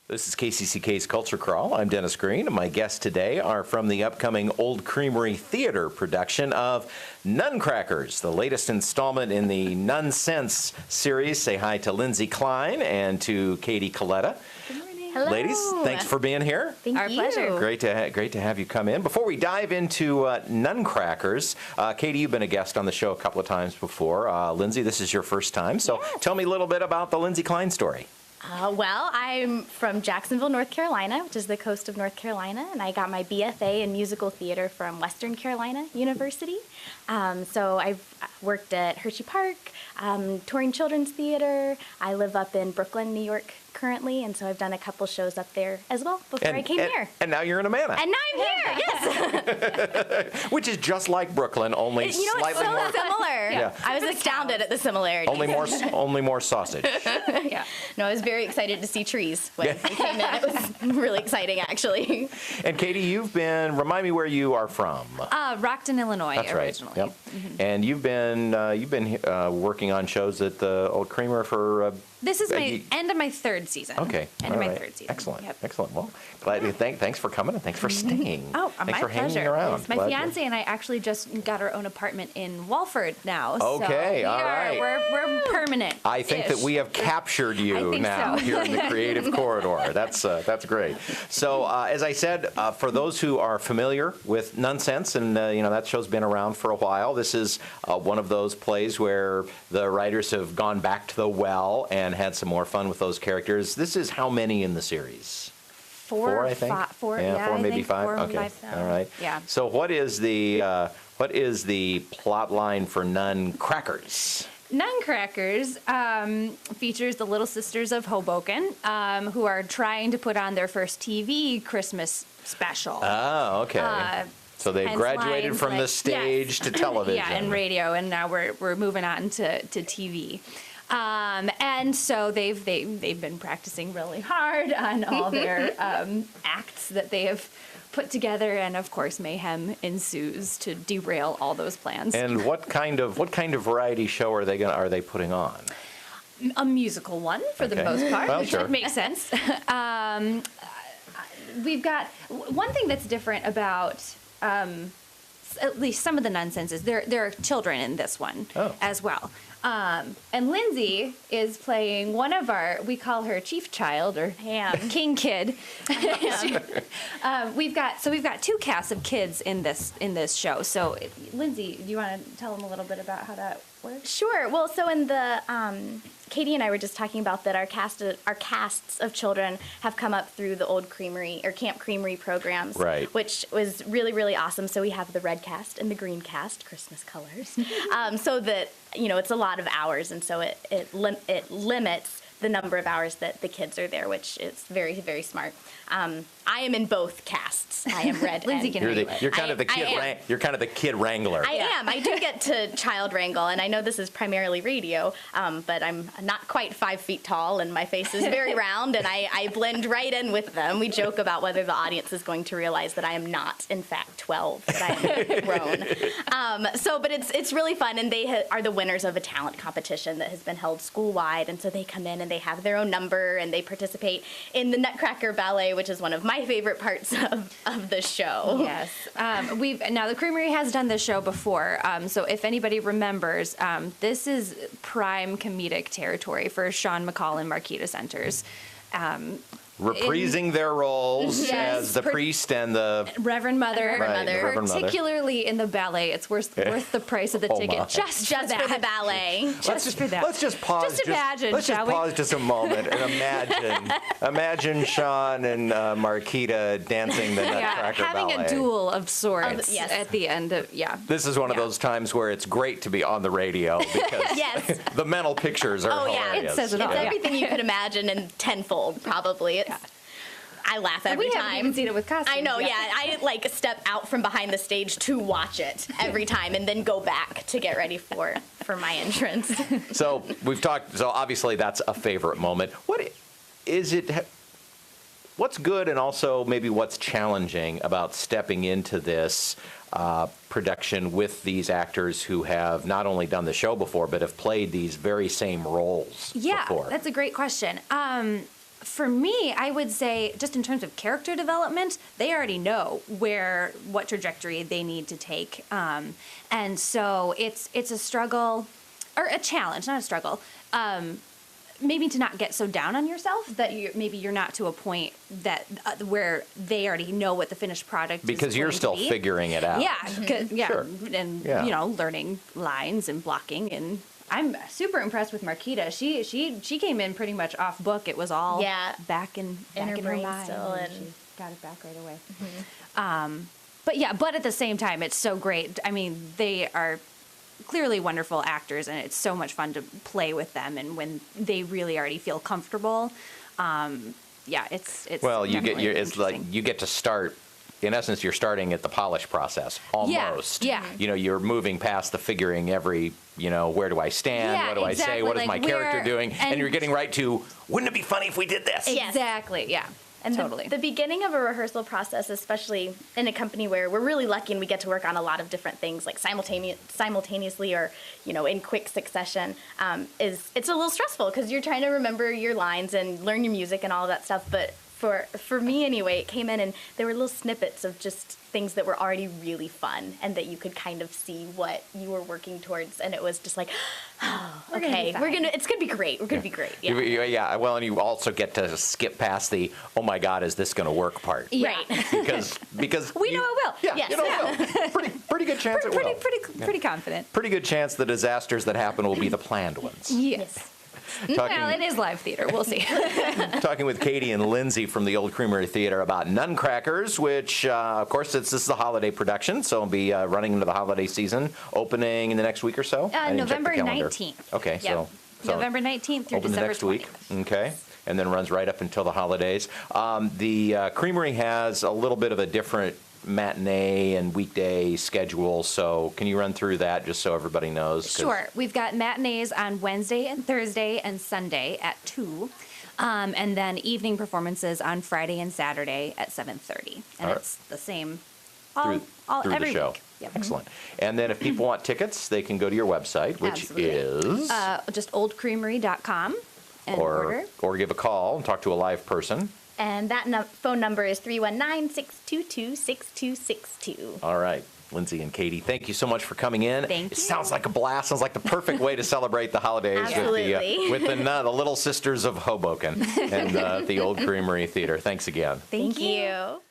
This is KCCK's Culture Crawl. I'm Dennis Green, and my guests today are from the upcoming Old Creamery Theatre production of Nutcrackers, the latest installment in the Nunsense series. Say hi to Lindsey, Cline, and to Katie, Colette. Good morning. Hello. Ladies, thanks for being here. Our pleasure. Great to have you come in. Before we dive into Nutcrackers, Katie, you've been a guest on the show a couple of times before. Lindsey, this is your first time, so tell me a little bit about the Lindsey Cline story. Well, I'm from Jacksonville, North Carolina, which is the coast of North Carolina, and I got my BFA in musical theater from Western Carolina University. So I've worked at Hershey Park, touring children's theater. I live up in Brooklyn, New York currently, and so I've done a couple shows up there as well before I came here. And now you're in Amana. And now I'm here, yes. Which is just like Brooklyn, only slightly so more similar. Yeah. I was astounded at the similarity. only more sausage. Yeah. No, I was very excited to see trees when we came in. It was really exciting, actually. And Katie, remind me where you are from. Rockton, Illinois, That's originally. Right. Yep. Mm-hmm. And you've been working on shows at the Old Creamery for. This is my end of my third season. Okay. End of my third season. Excellent. Yep. Excellent. Well, glad to thanks for coming and thanks for staying. Oh, thanks my for pleasure. hanging around. My fiance and I actually just got our own apartment in Walford now. Okay, so all right. We're permanent. I think that we have captured you now here in the creative corridor. That's great. So as I said, for those who are familiar with Nunsense, and that show's been around for a while, this is one of those plays where the writers have gone back to the well and had some more fun with those characters. This is how many in the series? Four, I think. Four, four, maybe five. Four, okay, 5, all right. Yeah. So what is the plot line for Nutcrackers? Nuncrackers features the Little Sisters of Hoboken, who are trying to put on their first TV Christmas special. Oh, okay. So they graduated from the stage to television. Yeah, and radio, and now we're moving on to TV. And so they've been practicing really hard on all their acts that they have put together, and of course mayhem ensues to derail all those plans. And what kind of variety show are they putting on? A musical one for the most part, well, which sure. makes sense. We've got one thing that's different about at least some of the Nunsenses. There are children in this one as well. And Lindsey is playing one of we call her Chief Child or King Kid. We've got two casts of kids in this show. So Lindsey, do you want to tell them a little bit about how that works? Sure. Well, so in the Katie and I were just talking about that our casts of children have come up through the Old Creamery or Camp Creamery programs, right, which was really, really awesome. So we have the red cast and the green cast, Christmas colors, so that it's a lot of hours, and so it limits the number of hours that the kids are there, which is very, very smart. I am in both casts. I am red. Lindsey can handle You're kind of the kid. You're kind of the kid wrangler. I am. I do get to child wrangle, and I know this is primarily radio, but I'm not quite 5 feet tall, and my face is very round, and I blend right in with them. We joke about whether the audience is going to realize that I am not, in fact, 12, that I am grown. But it's really fun, and they are the winners of a talent competition that has been held school-wide, and so they come in and they have their own number, and they participate in the Nutcracker Ballet, which is one of my favorite parts of the show. Yes. Now the Creamery has done this show before, so if anybody remembers, this is prime comedic territory for Sean McCall and Marquita Centers. Reprising their roles as the priest and the Reverend Mother. Reverend Mother. Particularly in the ballet, it's worth the price of the ticket just for the ballet. For that. Let's just pause. Just imagine, let's just pause just a moment and imagine Sean and Marquita dancing the Nutcracker having ballet. a duel of sorts at the end of This is one of those times where it's great to be on the radio because the mental pictures are hilarious. It says it all. It's everything you could imagine in tenfold, probably. I laugh every time. We haven't even seen it with costumes. I know, I step out from behind the stage to watch it every time and then go back to get ready for my entrance. So we've talked, so obviously that's a favorite moment. What is it, what's good and also maybe what's challenging about stepping into this production with these actors who have not only done the show before, but have played these very same roles before? Yeah, that's a great question. For me, I would say, just in terms of character development, they already know what trajectory they need to take, and so it's a struggle, or a challenge, not a struggle. Maybe to not get so down on yourself that maybe you're not to a point that where they already know what the finished product is Because you're going still to be. figuring it out. Yeah, yeah, Sure. and Yeah. learning lines and blocking, and I'm super impressed with Marquita. She came in pretty much off book. It was all back in her brain mind, still, and she got it back right away. But at the same time, it's so great. I mean, they are clearly wonderful actors, and it's so much fun to play with them. And when they really already feel comfortable, it's Well, it's like interesting. you get to start. In essence, you're starting at the polish process almost. Yeah. You're moving past the figuring every. Where do I stand? Yeah, what do I say? exactly. What is my Like, character where- doing? And and- you're getting right to. Wouldn't it be funny if we did this? Yes. Exactly. Yeah. And totally. the beginning of a rehearsal process, especially in a company where we're really lucky and we get to work on a lot of different things, like simultaneously or in quick succession, it's a little stressful because you're trying to remember your lines and learn your music and all of that stuff. But for me anyway, it came in and there were little snippets of just things that were already really fun and that you could kind of see what you were working towards, and it was just like, okay, it's gonna be great. We're gonna be great. Yeah. Yeah. Well, and you also get to skip past the "oh my God, is this going to work" part. Yeah. Right. Because We know it will. Yeah, Yes. it will. Pretty good chance it will. Pretty confident. Pretty good chance the disasters that happen will be the planned ones. Yes. Well, it is live theater. We'll see. Talking with Katie and Lindsey from the Old Creamery Theatre about Nutcrackers, which, of course, this is the holiday production, so it'll be running into the holiday season, opening in the next week or so. I didn't check the November calendar. 19th. Okay, Yep. so November 19th through open the December next 20th. week. Okay. And then runs right up until the holidays. The Creamery has a little bit of a different matinee and weekday schedule, so can you run through that just so everybody knows? 'Cause Sure. We've got matinees on Wednesday and Thursday and Sunday at 2. And then evening performances on Friday and Saturday at 7:30. And All right. it's the same through every the show. week. Yep. Excellent. And then if people want tickets, they can go to your website, which Absolutely. is Just oldcreamery.com and order. or give a call and talk to a live person. And that phone number is 319-622-6262. All right. Lindsey and Katie, thank you so much for coming in. Thank It you. sounds like a blast. Sounds like the perfect way to celebrate the holidays Absolutely. with the Little Sisters of Hoboken and the Old Creamery Theatre. Thanks again. Thank you. you.